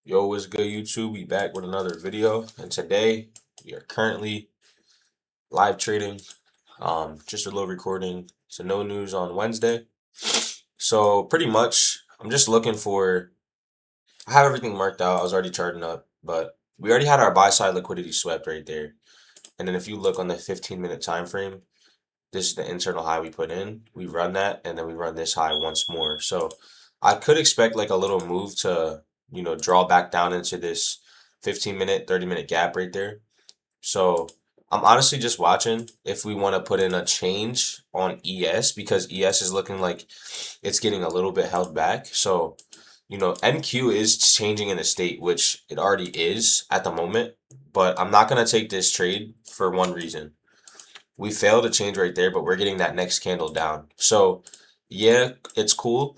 Yo, what's good, YouTube? We back with another video, and today we are currently live trading. Just a little recording. So no news on Wednesday. So pretty much, I'm just looking for. I have everything marked out. I was already charting up, but we already had our buy side liquidity swept right there. And then if you look on the 15-minute time frame, this is the internal high we put in. We run that, and then we run this high once more. So I could expect like a little move to, draw back down into this 15-minute, 30-minute gap right there. So I'm honestly just watching if we want to put in a change on ES because ES is looking like it's getting a little bit held back. So, NQ is changing in the state, which it already is at the moment. But I'm not going to take this trade for one reason. We failed to change right there, but we're getting that next candle down. So, yeah, it's cool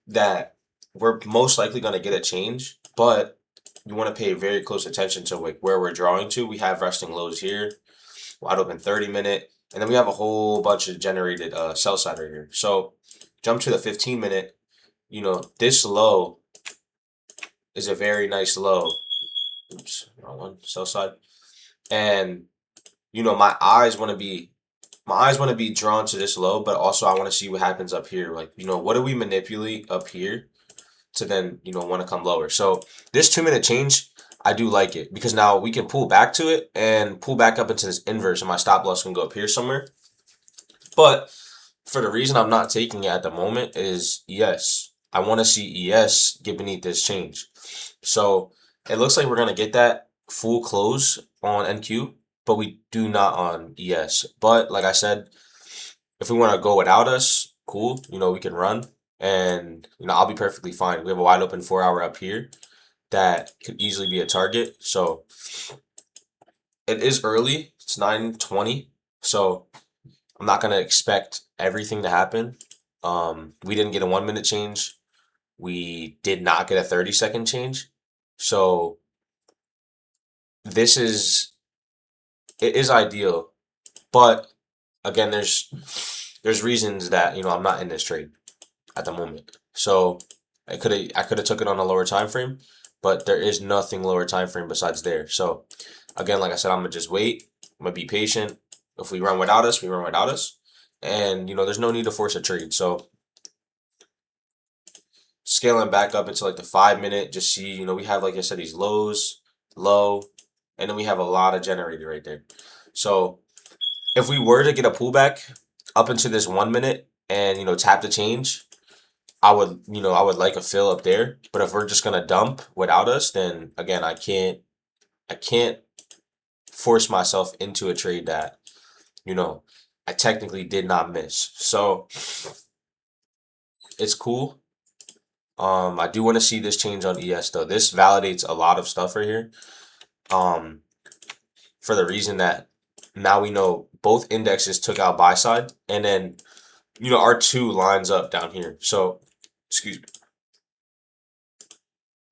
that we're most likely going to get a change, but you want to pay very close attention to like where we're drawing to. We have resting lows here, wide open 30-minute, and then we have a whole bunch of generated sell side right here. So, jump to the 15-minute. This low is a very nice low. Oops, wrong one. Sell side. And my eyes want to be drawn to this low, but also I want to see what happens up here. Like, what do we manipulate up here to then, want to come lower? So this 2-minute change, I do like it because now we can pull back to it and pull back up into this inverse, and my stop loss can go up here somewhere. But for the reason I'm not taking it at the moment is yes, I want to see ES get beneath this change. So it looks like we're gonna get that full close on NQ, but we do not on ES. But like I said, if we want to go without us, cool. We can run, and I'll be perfectly fine. We have a wide open 4 hour up here that could easily be a target. So it is early. It's 9:20, so I'm not gonna expect everything to happen. We didn't get a 1-minute change. We did not get a 30-second change. So this is it is ideal, but again, there's reasons that I'm not in this trade at the moment. So I could have took it on a lower time frame, but there is nothing lower time frame besides there. So again, like I said, I'm gonna just wait. I'm gonna be patient. If we run without us, we run without us. And there's no need to force a trade. So scaling back up into like the 5-minute, just see, we have, like I said, these lows, low, and then we have a lot of generated right there. So if we were to get a pullback up into this 1 minute and tap the change, I would like a fill up there. But if we're just gonna dump without us, then again, I can't force myself into a trade that you know I technically did not miss. So it's cool. I do want to see this change on ES though. This validates a lot of stuff right here. Um, for the reason that now we know both indexes took out buy side, and then our two lines up down here. So excuse me,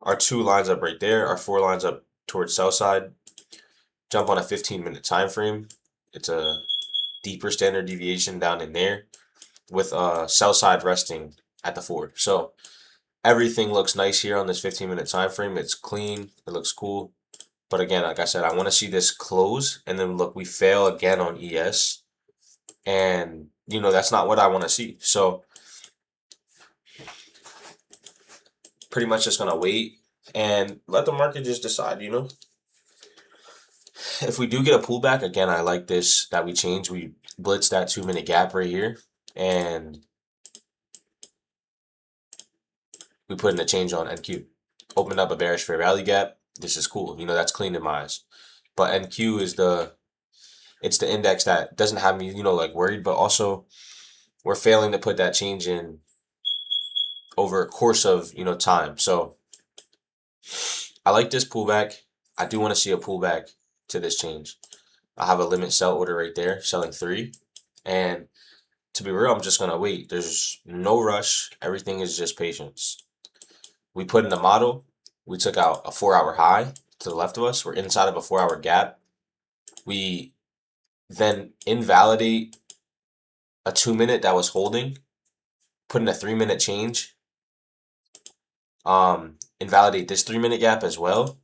our two lines up right there. Our four lines up towards sell side. Jump on a 15-minute time frame. It's a deeper standard deviation down in there with sell side resting at the 4. So everything looks nice here on this 15-minute time frame. It's clean. It looks cool. But again, like I said, I want to see this close, and then look, we fail again on ES, and that's not what I want to see. So pretty much just gonna wait and let the market just decide. If we do get a pullback, again, I like this that we change. We blitz that 2-minute gap right here, and we put in a change on NQ. Opened up a bearish fair value gap. This is cool. That's clean in my eyes. But NQ is it's the index that doesn't have me, like worried, but also we're failing to put that change in over a course of, time. So I like this pullback. I do want to see a pullback to this change. I have a limit sell order right there, selling 3. And to be real, I'm just going to wait. There's no rush. Everything is just patience. We put in the model. We took out a 4-hour high to the left of us. We're inside of a 4-hour gap. We then invalidate a 2-minute that was holding, put in a 3-minute change. invalidate this 3-minute gap as well.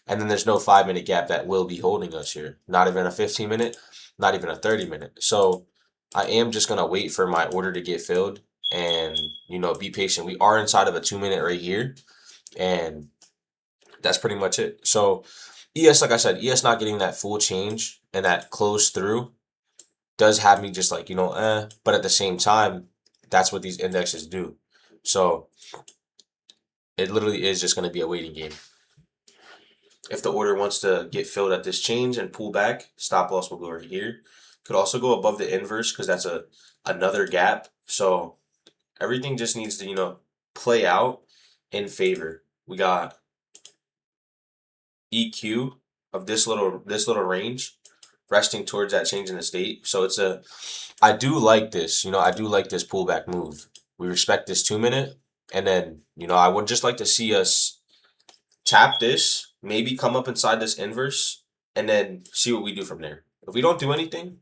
And then there's no 5-minute gap that will be holding us here. Not even a 15-minute, not even a 30-minute. So I am just going to wait for my order to get filled and, be patient. We are inside of a 2-minute right here. And that's pretty much it. So ES, like I said, ES not getting that full change and that close through does have me just like, but at the same time, that's what these indexes do. So it literally is just going to be a waiting game. If the order wants to get filled at this change and pull back, stop loss will go right here. Could also go above the inverse because that's another gap. So everything just needs to, play out in favor. We got EQ of this little range resting towards that change in the state. So I do like this, I do like this pullback move. We respect this 2-minute, and then, I would just like to see us tap this, maybe come up inside this inverse, and then see what we do from there. If we don't do anything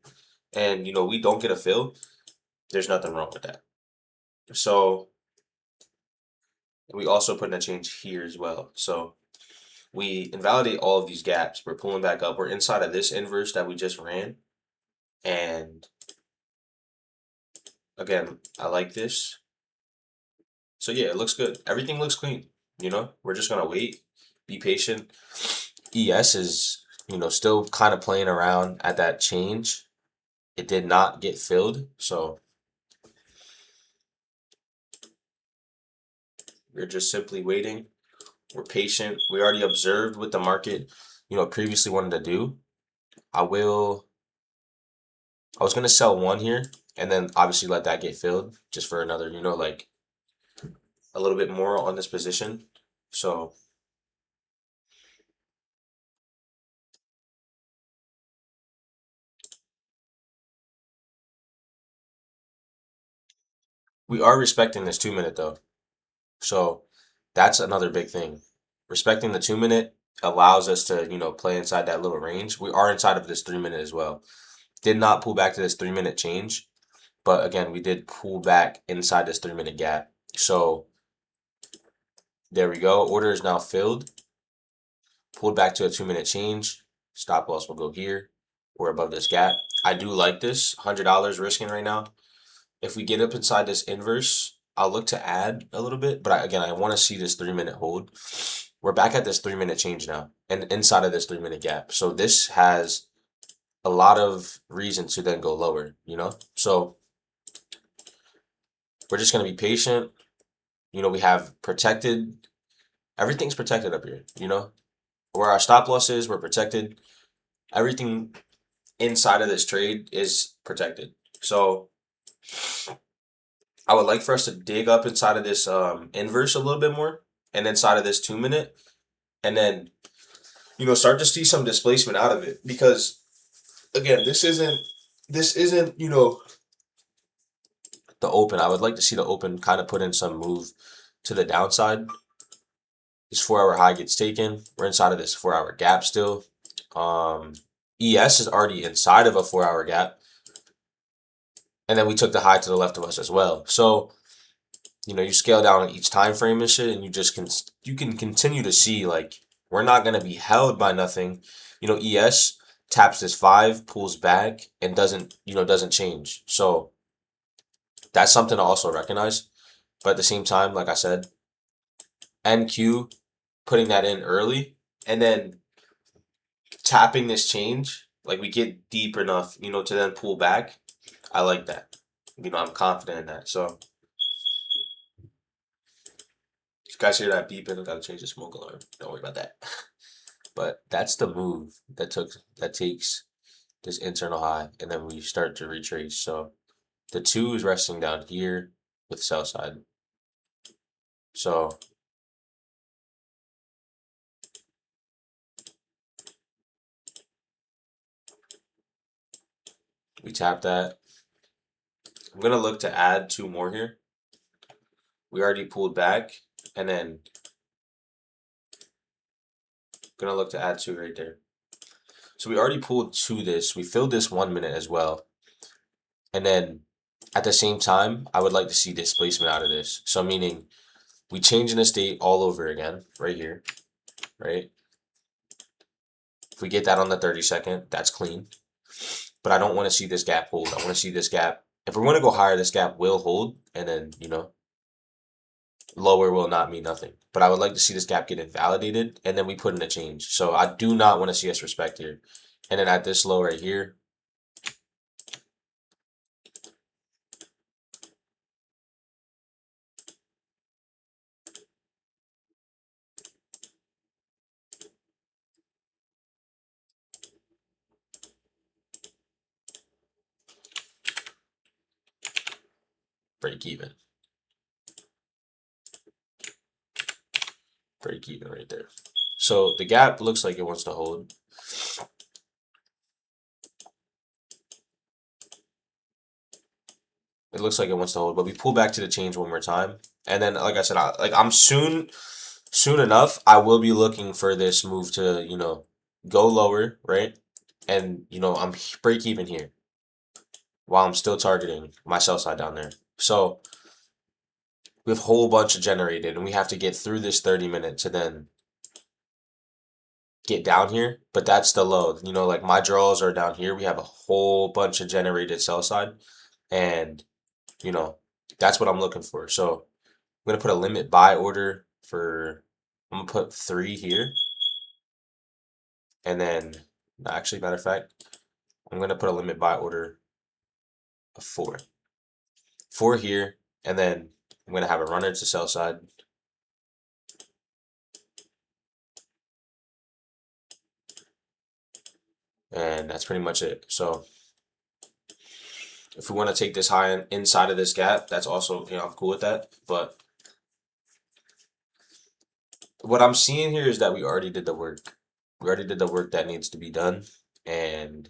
and, we don't get a fill, there's nothing wrong with that. So we also put in a change here as well. So we invalidate all of these gaps. We're pulling back up. We're inside of this inverse that we just ran. And again, I like this. So yeah, it looks good. Everything looks clean. We're just going to wait, be patient. ES is, still kind of playing around at that change. It did not get filled. So we're just simply waiting. We're patient. We already observed what the market, previously wanted to do. I was going to sell one here and then obviously let that get filled just for another, like a little bit more on this position. So we are respecting this 2-minute though. So that's another big thing. Respecting the 2-minute allows us to, play inside that little range. We are inside of this 3-minute as well. Did not pull back to this 3-minute change, but again, we did pull back inside this 3-minute gap. So there we go. Order is now filled. Pulled back to a 2-minute change. Stop loss will go here. We're above this gap. I do like this. $100 risking right now. If we get up inside this inverse, I'll look to add a little bit. But again, I want to see this 3-minute hold. We're back at this 3-minute change now and inside of this 3-minute gap. So this has a lot of reason to then go lower, So we're just going to be patient. We have protected. Everything's protected up here, Where our stop loss is, we're protected. Everything inside of this trade is protected. So I would like for us to dig up inside of this inverse a little bit more and inside of this 2-minute and then, start to see some displacement out of it because again, this isn't, the open. I would like to see the open kind of put in some move to the downside. This 4-hour high gets taken. We're inside of this 4-hour gap still. ES is already inside of a 4-hour gap. And then we took the high to the left of us as well. So, you scale down on each time frame and shit, and you can continue to see like we're not gonna be held by nothing. ES taps this 5, pulls back, and doesn't change. So that's something to also recognize. But at the same time, like I said, NQ putting that in early and then tapping this change, like we get deep enough, to then pull back. I like that. I'm confident in that. So you guys hear that beeping, I gotta change the smoke alarm. Don't worry about that. But that's the move that takes this internal high and then we start to retrace. So the 2 is resting down here with sell side. So we tap that. I'm gonna look to add 2 more here. We already pulled back and then gonna look to add 2 right there. So we already pulled to this. We filled this 1-minute as well. And then at the same time, I would like to see displacement out of this. So meaning we change in a state all over again right here, right? If we get that on the 30-second, that's clean. But I don't want to see this gap hold. I want to see this gap. If we want to go higher, this gap will hold, and then, lower will not mean nothing. But I would like to see this gap get invalidated, and then we put in a change. So I do not want to see us respect here. And then at this low right here, break even. Break even right there. So the gap looks like it wants to hold. It looks like it wants to hold, but we pull back to the change one more time. And then, like I said, I'm soon enough, I will be looking for this move to, go lower, right? And, I'm break even here while I'm still targeting my sell side down there. So we have a whole bunch of generated, and we have to get through this 30-minute to then get down here. But that's the low. Like my draws are down here. We have a whole bunch of generated sell side, and that's what I'm looking for. So I'm gonna put a limit buy order for. I'm gonna put 3 here, and then actually, matter of fact, I'm gonna put a limit buy order of 4. 4 here, and then I'm gonna have a runner to sell side. And that's pretty much it. So if we want to take this high inside of this gap, that's also, I'm cool with that. But what I'm seeing here is that we already did the work. We already did the work that needs to be done. And,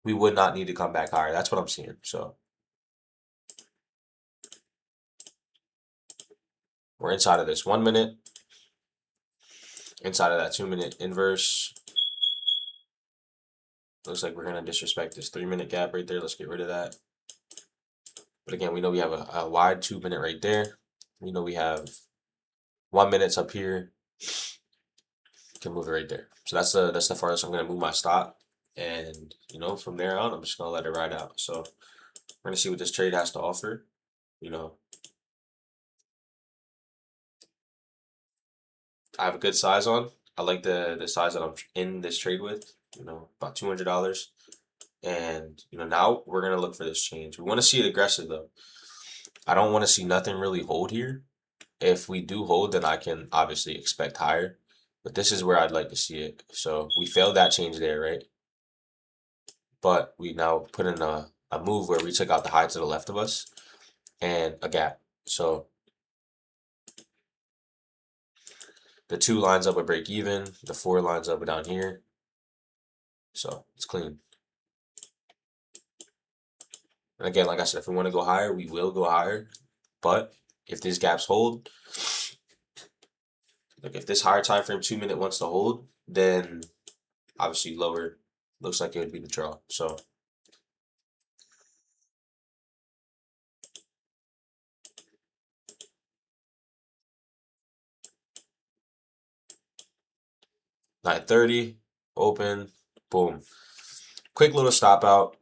we would not need to come back higher. That's what I'm seeing. So we're inside of this 1 minute, inside of that 2-minute inverse. Looks like we're going to disrespect this 3-minute gap right there. Let's get rid of that. But again, we know we have a wide 2-minute right there. We know we have 1 minute up here. Can move it right there. So that's the farthest I'm going to move my stop. And, from there on, I'm just going to let it ride out. So we're going to see what this trade has to offer. I have a good size on. I like the size that I'm in this trade with, about $200. And, now we're going to look for this change. We want to see it aggressive, though. I don't want to see nothing really hold here. If we do hold, then I can obviously expect higher. But this is where I'd like to see it. So we failed that change there, right? But we now put in a move where we took out the high to the left of us and a gap. So the 2 lines up a break even. The 4 lines up down here. So it's clean. And again, like I said, if we want to go higher, we will go higher. But if these gaps hold, like if this higher time frame 2-minute wants to hold, then obviously lower looks like it would be the draw. So $9.30, open, boom. Quick little stop out.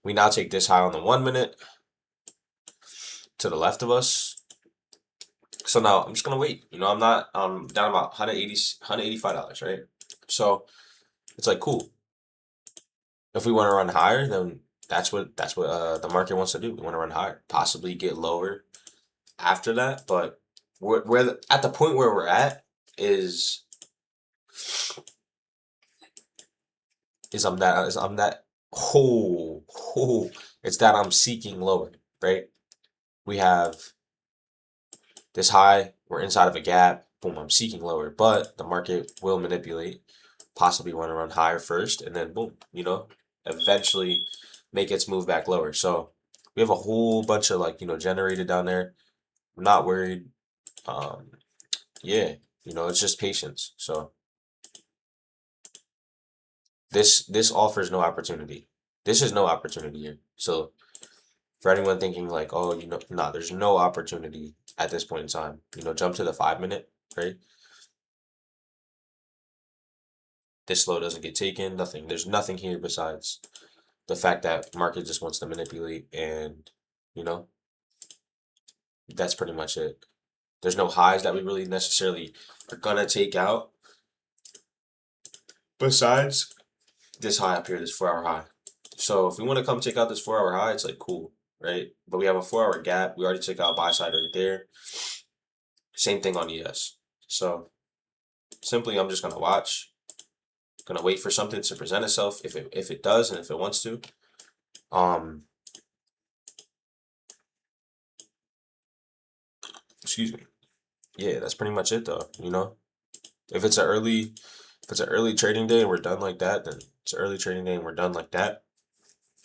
We now take this high on the 1 minute to the left of us. So now I'm just gonna wait. I'm down about $185, right? So it's like cool. If we want to run higher, then that's what the market wants to do. We want to run higher, possibly get lower after that. But we're at the point where we're at is I'm that it's that I'm seeking lower, right? We have this high, we're inside of a gap, boom, I'm seeking lower, but the market will manipulate, possibly want to run higher first, and then boom, eventually make its move back lower. So we have a whole bunch of generated down there. I'm not worried. Yeah, it's just patience. So this offers no opportunity. This is no opportunity here. So for anyone thinking like, oh, nah, there's no opportunity at this point in time. Jump to the 5 minute, right? This low doesn't get taken, nothing. There's nothing here besides the fact that market just wants to manipulate, and you know, that's pretty much it. There's no highs that we really necessarily are gonna take out besides this high up here, this 4 hour high. So if we want to come take out this 4 hour high, it's like cool, right? But we have a 4 hour gap. We already took out buy side right there. Same thing on ES. So simply, I'm just gonna watch. Gonna wait for something to present itself if it does and if it wants to. Excuse me. Yeah, that's pretty much it though. If it's an early trading day and we're done like that, then it's an early trading day and we're done like that.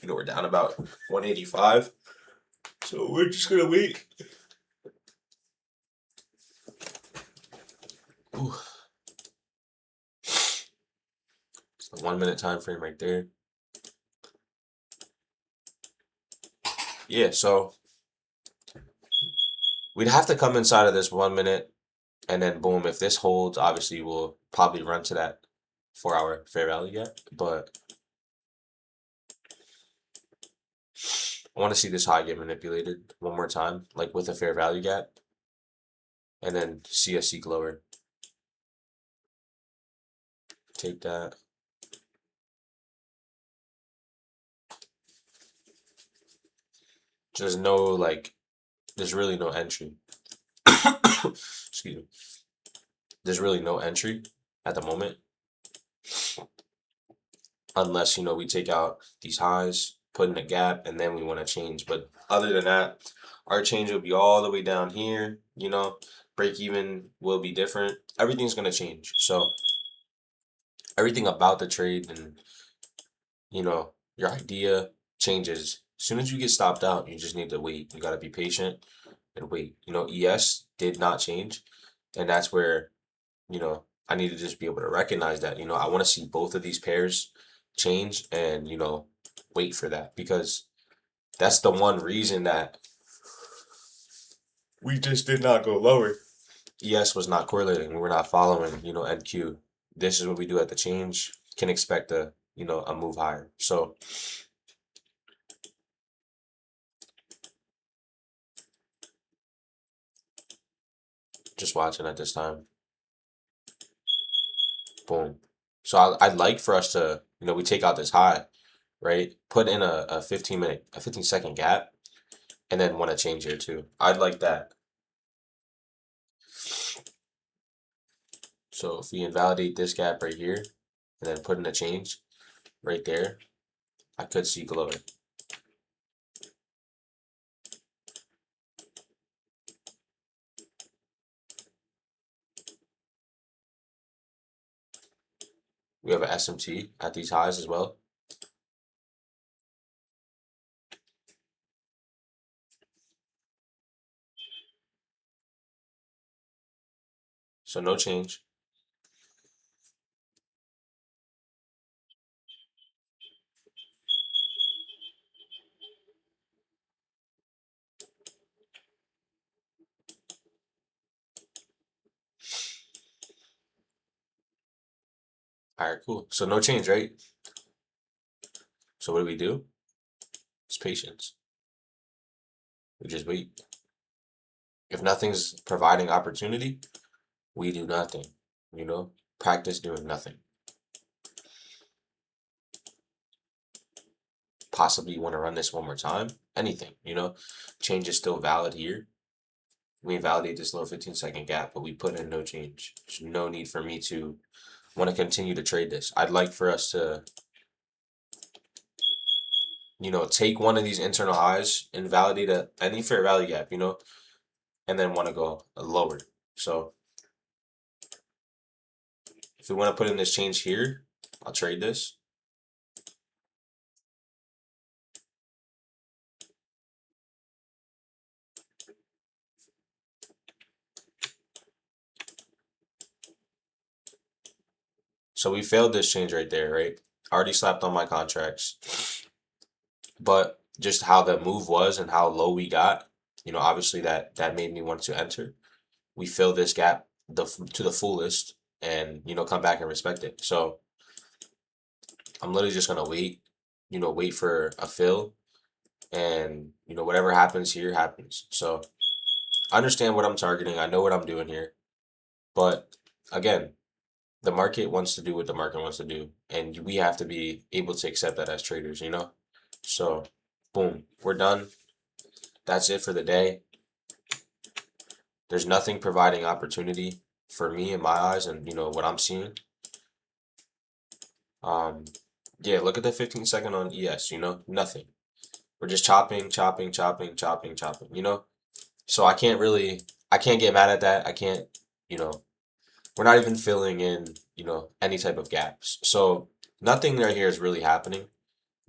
We're down about 185. So we're just gonna wait. Ooh. It's the 1 minute time frame right there. Yeah, so we'd have to come inside of this 1 minute, and then boom, if this holds, obviously we'll probably run to that 4 hour fair value gap. But I want to see this high get manipulated one more time, like with a fair value gap, and then see a seek lower. Take that. There's really no entry. Excuse me. There's really no entry at the moment, unless we take out these highs, put in a gap, and then we want to change. But other than that, our change will be all the way down here. Break even will be different. Everything's gonna change. So everything about the trade and your idea changes. As soon as you get stopped out, you just need to wait. You gotta be patient and wait. ES did not change, and that's where I need to just be able to recognize that. I want to see both of these pairs change and wait for that, because that's the one reason that we just did not go lower. ES was not correlating. We were not following NQ. This is what we do at the change. Can expect a move higher. So just watching at this time. Boom. So I'd like for us to, we take out this high, right? Put in a 15-second gap, and then want to change here too. I'd like that. So if we invalidate this gap right here, and then put in a change right there, I could see lower. We have an SMT at these highs as well. So no change. All right, cool. So no change, right? So what do? It's patience. We just wait. If nothing's providing opportunity, we do nothing. Practice doing nothing. Possibly want to run this one more time. Anything, change is still valid here. We invalidate this little 15-second gap, but we put in no change. There's no need for me to want to continue to trade this. I'd like for us to, take one of these internal highs and validate any fair value gap, and then want to go lower. So if we want to put in this change here, I'll trade this. So we failed this change right there, right? Already slapped on my contracts. but just how the move was and how low we got, obviously that made me want to enter. We fill this gap to the fullest and, come back and respect it. So I'm literally just gonna wait, wait for a fill, and whatever happens here happens. So I understand what I'm targeting. I know what I'm doing here, but again, the market wants to do what the market wants to do, and we have to be able to accept that as traders. So, boom, we're done. That's it for the day. There's nothing providing opportunity for me in my eyes, and what I'm seeing. Um, yeah, look at the 15-second on ES. Nothing. We're just chopping, chopping, chopping, chopping, chopping. So I can't get mad at that. I can't, you know, we're not even filling in, any type of gaps. So nothing right here is really happening,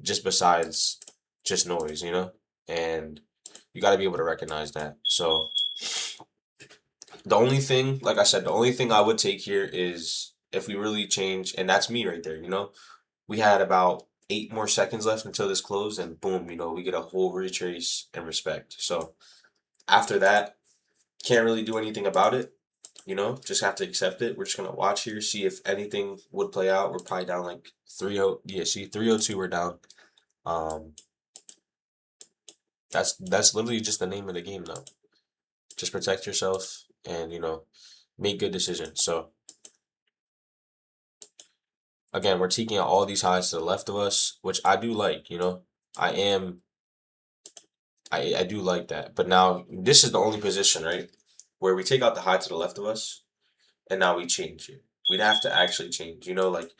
just besides just noise. And you got to be able to recognize that. So the only thing, like I said, the only thing I would take here is if we really change, and that's me right there. We had about 8 more seconds left until this closed, and boom, we get a whole retrace and respect. So after that, can't really do anything about it. Just have to accept it. We're just gonna watch here, see if anything would play out. We're probably down like 3-0. Yeah, see, 302 we're down. Um, that's literally just the name of the game though. Just protect yourself and make good decisions. So again, we're taking out all these highs to the left of us, which I do like. I am I do like that. But now this is the only position, right? Where we take out the high to the left of us and now we change it. We'd have to actually change, like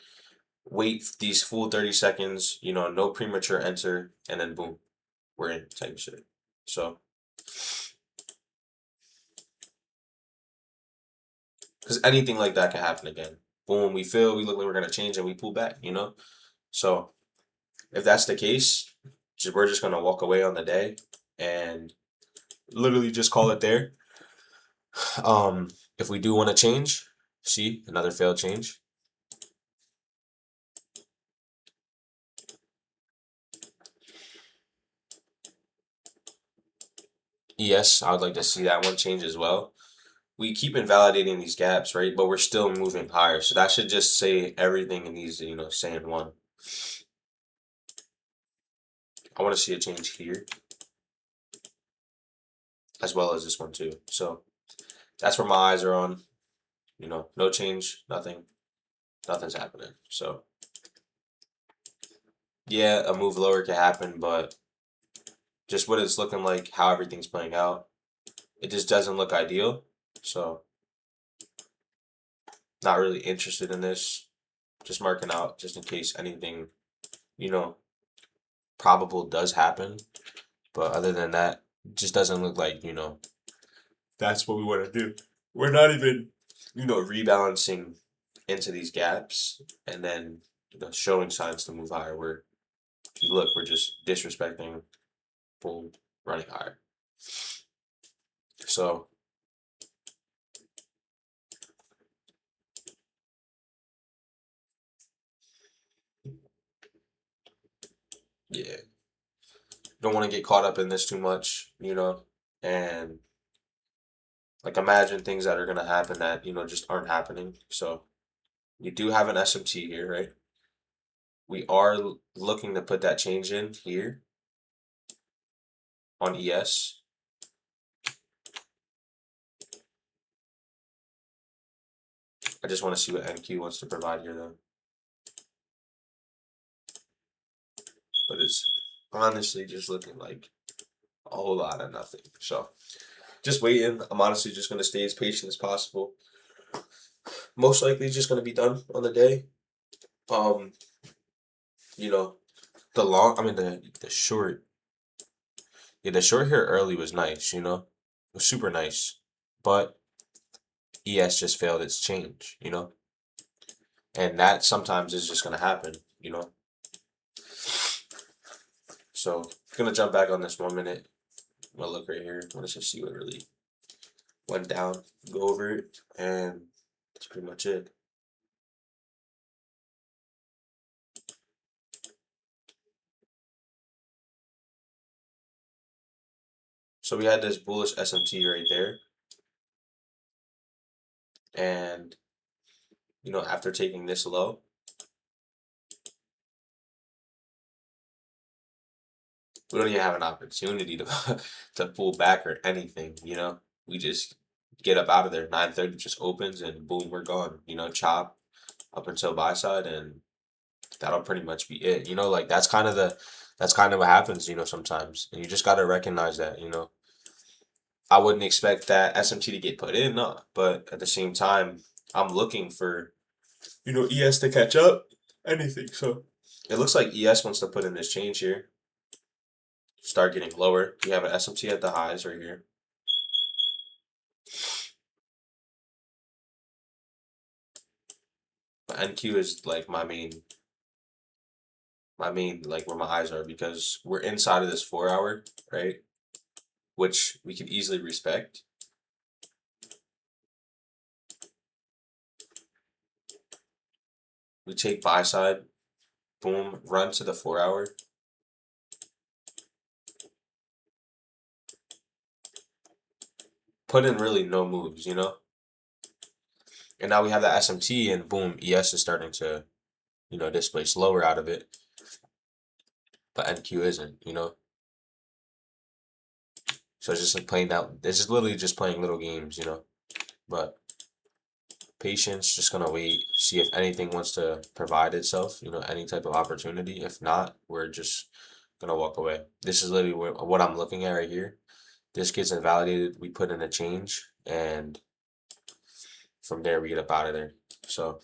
wait these full 30 seconds, no premature enter, and then boom, we're in type shit. So, because anything like that can happen again. Boom, we feel, we look like we're going to change and we pull back. So, if that's the case, we're just going to walk away on the day and literally just call it there. If we do want to change, see, another failed change. Yes, I would like to see that one change as well. We keep invalidating these gaps, right? But we're still moving higher. So that should just say everything in these, saying one. I want to see a change here as well as this one too. So that's where my eyes are on. No change, nothing's happening. So yeah, a move lower could happen, but just what it's looking like, how everything's playing out, it just doesn't look ideal. So not really interested in this. Just marking out just in case anything, you know, probable does happen. But other than that, it just doesn't look like, that's what we want to do. We're not even, rebalancing into these gaps and then, showing signs to move higher. We're just disrespecting, boom, running higher. So, yeah, don't want to get caught up in this too much, and like imagine things that are going to happen that, just aren't happening. So, you do have an SMT here, right? We are looking to put that change in here on ES. I just want to see what NQ wants to provide here though. But it's honestly just looking like a whole lot of nothing. So just waiting. I'm honestly just going to stay as patient as possible. Most likely just going to be done on the day. Um, you know, the short, yeah, the short here early was nice. It was super nice. But ES just failed its change. And that sometimes is just going to happen. So, gonna jump back on this 1 minute. I'm gonna look right here. I want to just see what really went down. Go over it, and that's pretty much it. So we had this bullish SMT right there, and after taking this low, we don't even have an opportunity to to pull back or anything. We just get up out of there. 9:30 just opens, and boom, we're gone. Chop up until buy side, and that'll pretty much be it. Like that's kind of what happens. Sometimes, and you just got to recognize that. I wouldn't expect that SMT to get put in, no, but at the same time, I'm looking for ES to catch up. Anything. So it looks like ES wants to put in this change here. Start getting lower. We have an SMT at the highs right here. But NQ is like my main like where my eyes are, because we're inside of this 4 hour, right? Which we can easily respect. We take buy side, boom, run to the 4 hour. Put in really no moves, And now we have the SMT, and boom, ES is starting to, displace lower out of it. But NQ isn't. So it's just like playing out. It's just literally just playing little games. But patience, just gonna wait, see if anything wants to provide itself, any type of opportunity. If not, we're just gonna walk away. This is literally what I'm looking at right here. This gets invalidated, we put in a change, and from there we get up out of there. So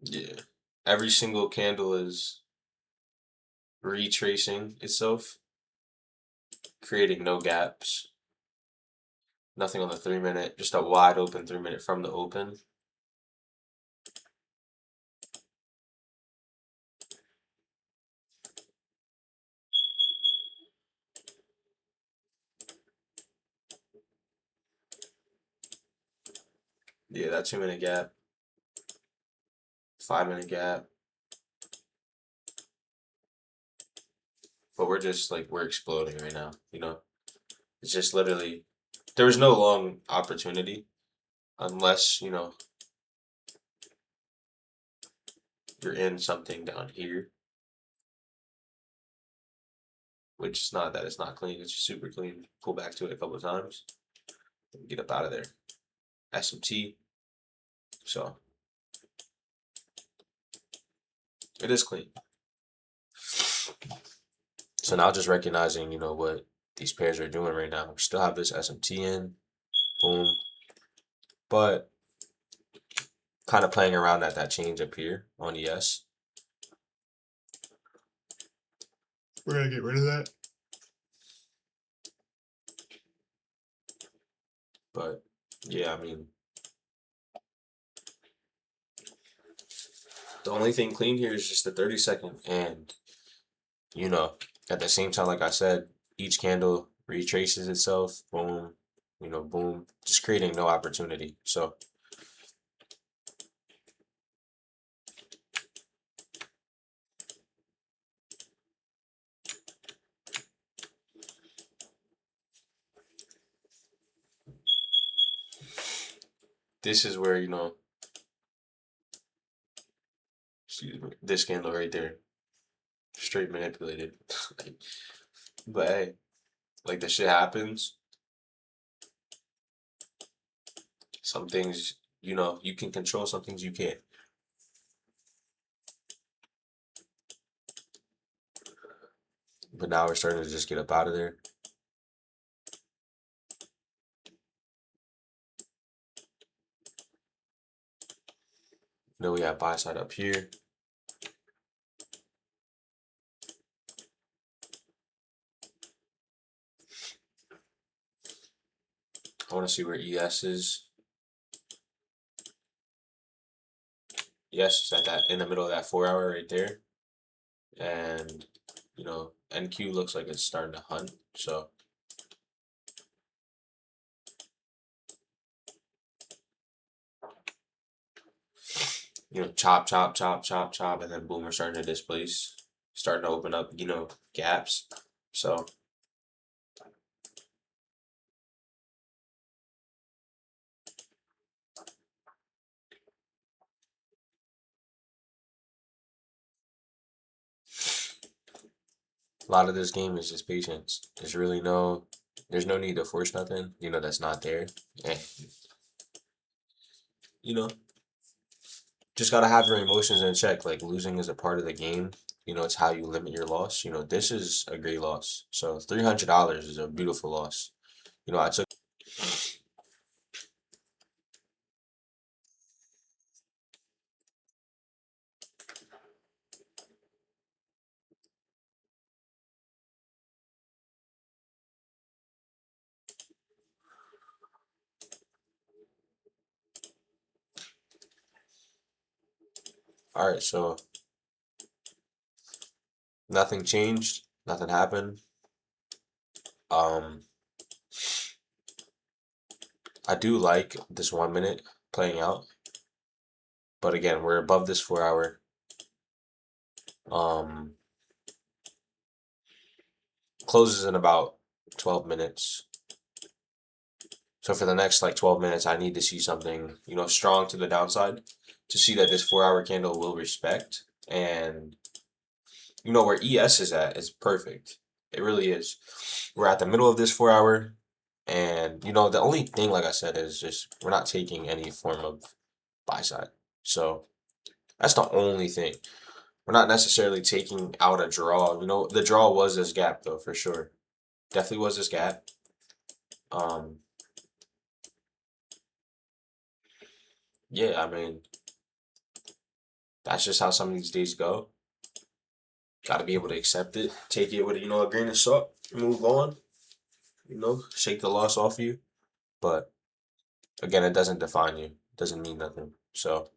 yeah, every single candle is retracing itself, creating no gaps. Nothing on the 3 minute, just a wide open 3 minute from the open. Yeah, that 2 minute gap, 5 minute gap. But we're just like, we're exploding right now. It's just literally, there was no long opportunity unless, you're in something down here, which is not that it's not clean. It's super clean. Pull back to it a couple of times and get up out of there. SMT. So it is clean. So now just recognizing, what these pairs are doing right now. We still have this SMT in. Boom. But kind of playing around at that change up here on ES. We're gonna get rid of that. But yeah, I mean, the only thing clean here is just the 30-second, and at the same time, like I said, each candle retraces itself. Boom, boom, just creating no opportunity. So this is where, excuse me, this candle right there, straight manipulated. But hey, like, the shit happens. Some things, you can control, some things you can't. But now we're starting to just get up out of there. We have buy side up here. I want to see where ES is. ES is at that, in the middle of that 4 hour right there. And, NQ looks like it's starting to hunt. So chop, chop, chop, chop, chop, and then boom, we're starting to displace, starting to open up, gaps. So a lot of this game is just patience. There's no need to force nothing, that's not there. And, you know, just gotta have your emotions in check. Like losing is a part of the game. It's how you limit your loss. This is a great loss. So $300 is a beautiful loss. I took. All right, so nothing changed, nothing happened. Um, I do like this 1 minute playing out, but again, we're above this 4 hour. Um, closes in about 12 minutes. So for the next like 12 minutes, I need to see something, strong to the downside to see that this 4 hour candle will respect. And where ES is at is perfect. It really is. We're at the middle of this 4 hour. And the only thing, like I said, is just we're not taking any form of buy side. So that's the only thing. We're not necessarily taking out a draw. The draw was this gap though, for sure. Definitely was this gap. Um, yeah, I mean, that's just how some of these days go. Got to be able to accept it, take it with a grain of salt, move on. Shake the loss off you. But again, it doesn't define you. It doesn't mean nothing. So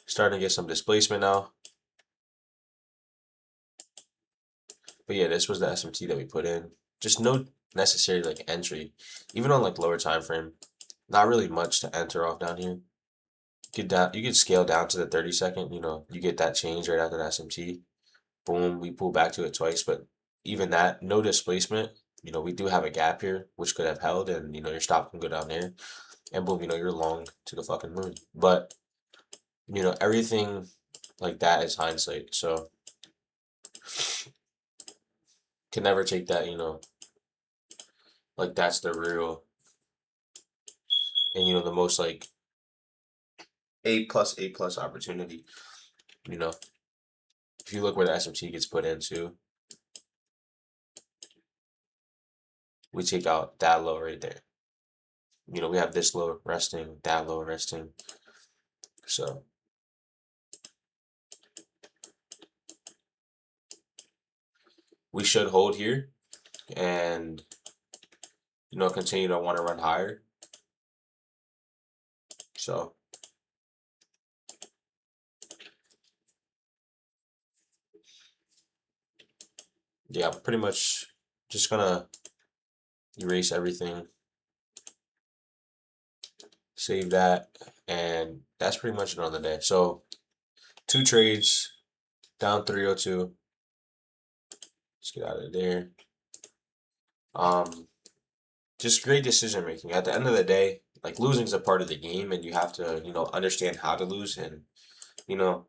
starting to get some displacement now. But yeah, this was the SMT that we put in. Just no necessary like entry, even on like lower time frame. Not really much to enter off down here. You could scale down to the 30 second. You get that change right after the SMT. Boom, we pull back to it twice, but even that, no displacement. We do have a gap here, which could have held, and your stop can go down there, and boom, you're long to the fucking moon. But everything like that is hindsight, so can never take that, like that's the real and the most like A plus opportunity. You know, if you look where the SMT gets put into, we take out that low right there. We have this low resting, that low resting. So we should hold here and continue to want to run higher. So yeah, pretty much just gonna erase everything, save that, and that's pretty much it on the day. So 2 trades, down 302. Let's get out of there. Just great decision making. At the end of the day, like losing is a part of the game, and you have to, understand how to lose. And you know,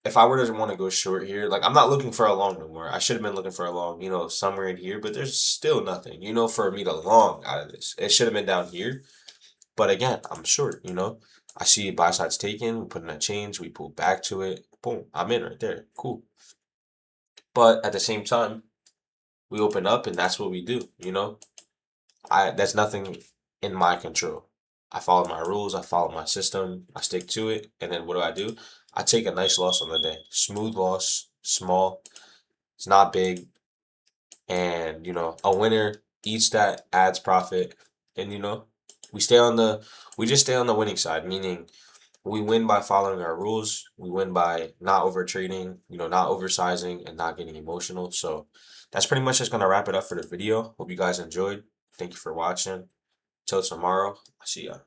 if I were to want to go short here, like I'm not looking for a long no more. I should have been looking for a long, somewhere in here, but there's still nothing, for me to long out of this. It should have been down here, but again, I'm short. I see buy sides taken. We put in a change. We pull back to it. Boom, I'm in right there. Cool. But at the same time, we open up, and that's what we do. That's nothing in my control. I follow my rules, I follow my system, I stick to it, and then what do? I take a nice loss on the day. Smooth loss, small, it's not big, and a winner eats that, adds profit, and we stay on the we just stay on the winning side, meaning we win by following our rules. We win by not over trading, not oversizing and not getting emotional. So that's pretty much just gonna wrap it up for the video. Hope you guys enjoyed. Thank you for watching. Till tomorrow. I'll see ya.